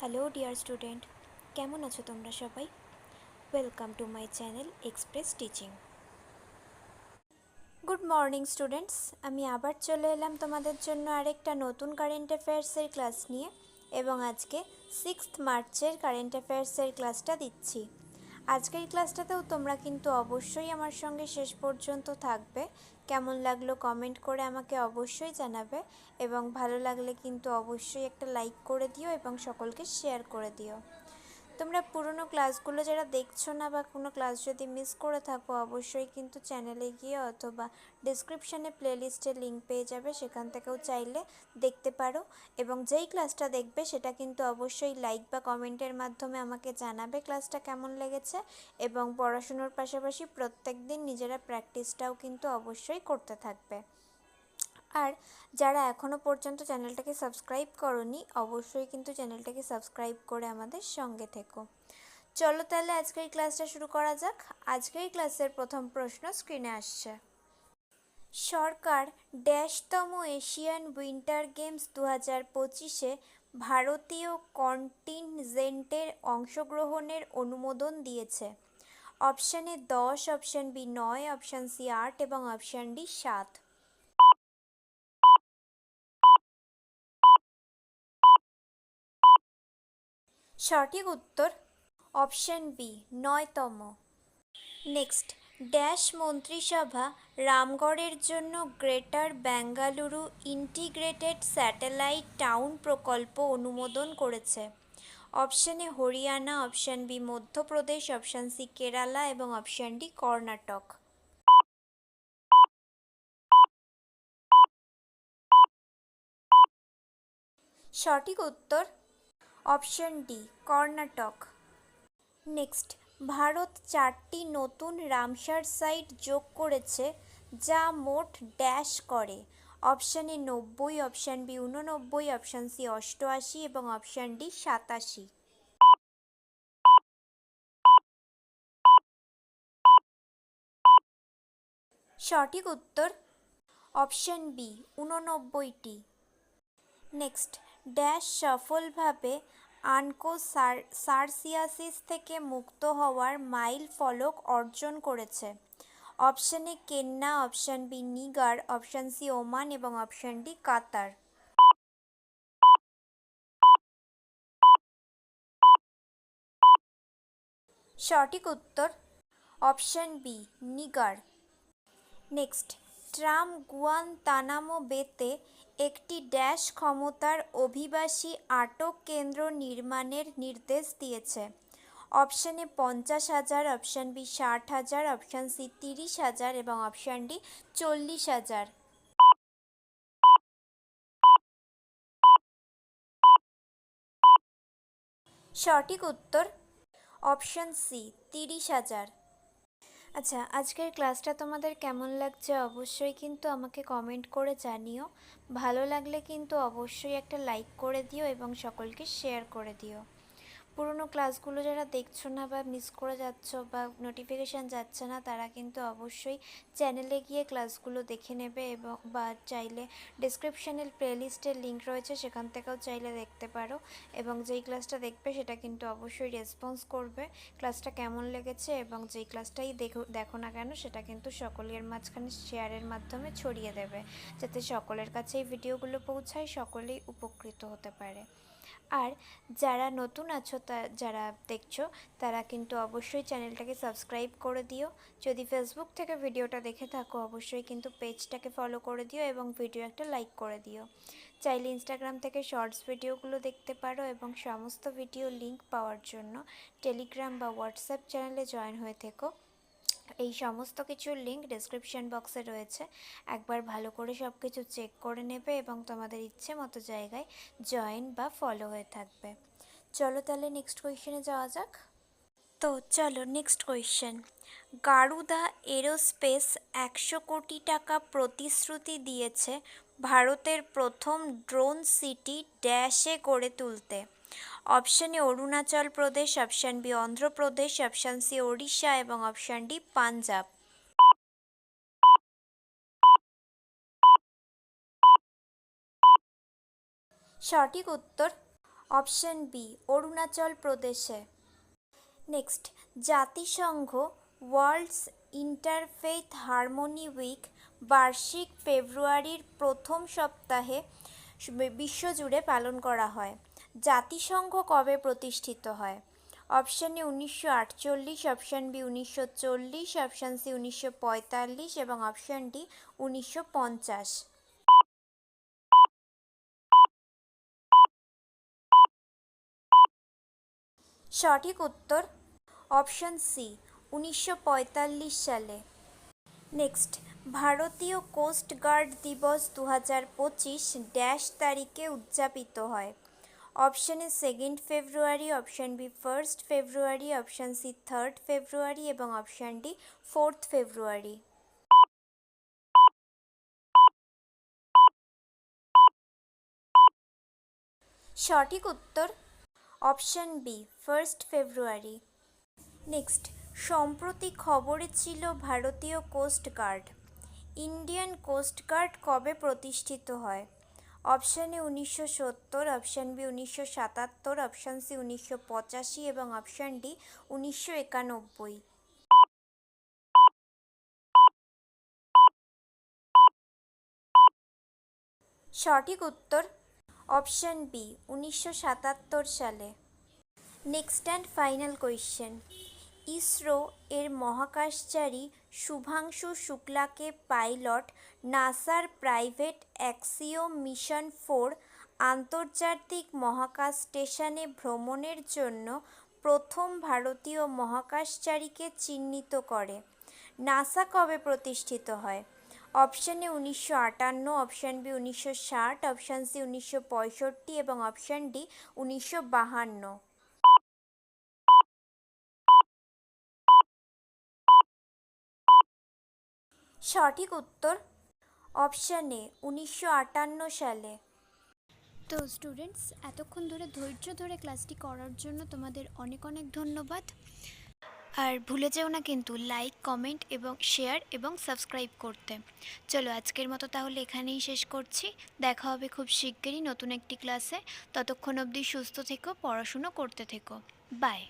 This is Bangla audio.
হ্যালো ডিয়ার স্টুডেন্ট, কেমন আছো তোমরা সবাই? Welcome to my channel express teaching. Good morning students, আমি আবার চলে এলাম তোমাদের জন্য আরেকটা নতুন কারেন্ট অ্যাফেয়ার্সের ক্লাস নিয়ে এবং আজকে 6 মার্চের কারেন্ট অ্যাফেয়ার্সের ক্লাসটা দিচ্ছি। আজকের ক্লাসটাতেও তোমরা কিন্তু অবশ্যই আমার সঙ্গে শেষ পর্যন্ত থাকবে। কেমন লাগলো কমেন্ট করে আমাকে অবশ্যই জানাবে এবং ভালো লাগলে কিন্তু অবশ্যই একটা লাইক করে দিও এবং সকলকে শেয়ার করে দিও। তোমরা পুরনো ক্লাসগুলো যারা দেখছো না বা কোনো ক্লাস যদি মিস করে থাকো অবশ্যই কিন্তু চ্যানেলে গিয়ে অথবা ডিসক্রিপশানে প্লেলিস্টের লিঙ্ক পেয়ে যাবে, সেখান থেকেও চাইলে দেখতে পারো। এবং যেই ক্লাসটা দেখবে সেটা কিন্তু অবশ্যই লাইক বা কমেন্টের মাধ্যমে আমাকে জানাবে ক্লাসটা কেমন লেগেছে এবং পড়াশুনোর পাশাপাশি প্রত্যেক দিন নিজেরা প্র্যাকটিসটাও কিন্তু অবশ্যই করতে থাকবে। আর যারা এখনও পর্যন্ত চ্যানেলটাকে সাবস্ক্রাইব করোনি অবশ্যই কিন্তু চ্যানেলটাকে সাবস্ক্রাইব করে আমাদের সঙ্গে থেকো। চলো তাহলে আজকের ক্লাসটা শুরু করা যাক। আজকের ক্লাসের প্রথম প্রশ্ন স্ক্রিনে আসছে। সরকার ড্যাশতম এশিয়ান উইন্টার গেমস 2025-এ ভারতীয় কন্টিনজেন্টের অংশগ্রহণের অনুমোদন দিয়েছে। Option A 10, option B 9, option C 8 এবং অপশান ডি 7। সঠিক উত্তর অপশান বি 9তম। নেক্সট, ড্যাশ মন্ত্রিসভা রামগড়ের জন্য greater Bengaluru integrated satellite town প্রকল্প অনুমোদন করেছে। Option A Haryana, option B Madhya Pradesh, option C Kerala এবং অপশান ডি কর্ণাটক। সঠিক উত্তর option D Karnataka. Next, Bharat 4টি নতুন রামসার সাইট যোগ করেছে যা মোট ড্যাশ করে। Option A 90, option B 89, option C 88 এবং অপশান ডি 87। সঠিক উত্তর অপশান বি 89টি। নেক্সট, ড্যাশ সফলভাবে আনকোসার্সিয়াসিস থেকে মুক্ত হওয়ার মাইল ফলক অর্জন করেছে। Option A Kenya, option B Niger, option C Oman এবং অপশান ডি কাতার। সঠিক উত্তর option B Niger. Next, Trump Guantanamo বেতে একটি ড্যাশ ক্ষমতার অভিবাসী আটক কেন্দ্র নির্মাণের নির্দেশ দিয়েছে। Option A 50,000, option B 60,000, option C 30,000 এবং অপশান ডি 40,000। সঠিক উত্তর অপশান সি 30,000। আচ্ছা, আজকের ক্লাসটা তোমাদের কেমন লাগছে অবশ্যই কিন্তু আমাকে কমেন্ট করে জানিও। ভালো লাগলে কিন্তু অবশ্যই একটা লাইক করে দিও এবং সকলকে শেয়ার করে দিও। পুরনো ক্লাসগুলো যারা দেখছো না বা মিস করে যাচ্ছ বা নোটিফিকেশান যাচ্ছে না তারা কিন্তু অবশ্যই চ্যানেলে গিয়ে ক্লাসগুলো দেখে নেবে এবং বা চাইলে ডিসক্রিপশানের প্লেলিস্টের লিঙ্ক রয়েছে সেখান থেকেও চাইলে দেখতে পারো এবং যেই ক্লাসটা দেখবে সেটা কিন্তু অবশ্যই রেসপন্স করবে ক্লাসটা কেমন লেগেছে এবং যেই ক্লাসটাই দেখো না কেন সেটা কিন্তু সকলের মাঝখানে শেয়ারের মাধ্যমে ছড়িয়ে দেবে যাতে সকলের কাছে এই ভিডিওগুলো পৌঁছায়, সকলেই উপকৃত হতে পারে। আর যারা নতুন আছো যারা দেখছো তারা কিন্তু অবশ্যই চ্যানেলটাকে সাবস্ক্রাইব করে দিও। যদি ফেসবুক থেকে ভিডিওটা দেখে থাকো অবশ্যই কিন্তু পেজটাকে ফলো করে দিও এবং ভিডিও একটা লাইক করে দিও। চাইলে ইনস্টাগ্রাম থেকে শর্টস ভিডিওগুলো দেখতে পারো এবং সমস্ত ভিডিও লিঙ্ক পাওয়ার জন্য টেলিগ্রাম বা হোয়াটসঅ্যাপ চ্যানেলে জয়েন হয়ে থেকো। এই সমস্ত কিছুর লিঙ্ক ডেসক্রিপশন বক্সে রয়েছে, একবার ভালো করে সব কিছু চেক করে নেবে এবং তোমাদের ইচ্ছে মতো জায়গায় জয়েন বা ফলো হয়ে থাকবে। চলো তাহলে নেক্সট কোয়েশ্চেনে যাওয়া যাক। তো চলো নেক্সট কোয়েশ্চেন। গারুদা এরোস্পেস 100 কোটি টাকা প্রতিশ্রুতি দিয়েছে ভারতের প্রথম ড্রোন সিটি ড্যাশে গড়ে তুলতে। Option A Arunachal Pradesh, option B Andhra Pradesh, option C Odisha এবং অপশান ডি পাঞ্জাব। সঠিক উত্তর অপশন বি অরুণাচল প্রদেশে। নেক্সট, জাতিসংঘ ওয়ার্ল্ডস ইন্টারফেইথ হারমোনি উইক বার্ষিক ফেব্রুয়ারির প্রথম সপ্তাহে বিশ্বজুড়ে পালন করা হয়। জাতিসংঘ কবে প্রতিষ্ঠিত হয়? Option A 1948, option B 1940, option C 1945 এবং অপশন ডি 1950। সঠিক উত্তর অপশন সি 1945 সালে। নেক্সট, ভারতীয় কোস্ট গার্ড দিবস 2025 ড্যাশ তারিখে উদযাপিত হয়? অপশন এ 2 ফেব্রুয়ারি, অপশন বি 1 ফেব্রুয়ারি, অপশন সি 3 ফেব্রুয়ারি এবং অপশন ডি 4 ফেব্রুয়ারি। সঠিক উত্তর অপশন বি 1 ফেব্রুয়ারি। নেক্সট, সম্প্রতি খবরে ছিল ভারতীয় coast guard. Indian coast guard কবে প্রতিষ্ঠিত হয়? Option A 1970, option B 1977, option C 1985 এবং অপশন ডি 1991। সঠিক উত্তর অপশন বি 1977 সালে। Next and final question, ISRO এর মহাকাশচারী শুভাংশু শুক্লাকে পাইলট নাসার প্রাইভেট অ্যাক্সিওম মিশন 4 আন্তর্জাতিক মহাকাশ স্টেশনে ভ্রমণের জন্য প্রথম ভারতীয় মহাকাশচারীকে চিহ্নিত করে? নাসা কবে প্রতিষ্ঠিত হয়? Option A 1958, option B 1960, option C 1965 এবং অপশন ডি 1952। সঠিক উত্তর অপশন এ 1958 সালে। তো স্টুডেন্টস, এতক্ষণ ধরে ধৈর্য ধরে ক্লাসটি করার জন্য তোমাদের অনেক অনেক ধন্যবাদ। আর ভুলে যেও না কিন্তু লাইক, কমেন্ট এবং শেয়ার এবং সাবস্ক্রাইব করতে। চলো আজকের মতো তাহলে এখানেই শেষ করছি। দেখা হবে খুব শিগগিরই নতুন একটি ক্লাসে। ততক্ষণ অবধি সুস্থ থেকো, পড়াশুনো করতে থেকো। বাই।